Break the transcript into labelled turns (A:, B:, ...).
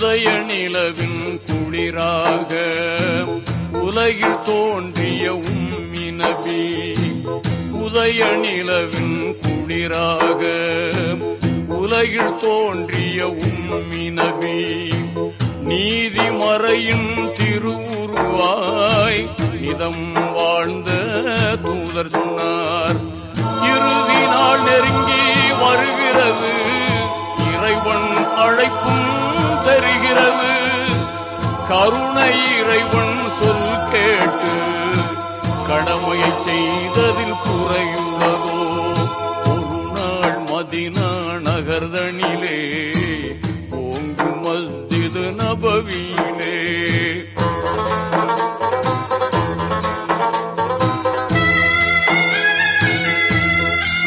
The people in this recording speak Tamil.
A: உதய நிலவின் குளிராக உலகில் தோன்றிய உம்மி நபி. உதய நிலவின் குளிராக உலகில் தோன்றிய உம்மி நபி. நீதிமறையின் திருவுருவாய் நிதம் வாழ்ந்த தூதர் சொன்னார். இறுதி நாள் நெருங்கி வருகிறது, இறைவன் அழைப்பும் தருகிறது. கருணை இறைவன் சொல் கேட்டு கடமையை செய்ததில் குறையுள்ளதோ? ஒரு நாள் மதீனா நகர்தனிலே ஓங்கு மஸ்ஜிது நபவி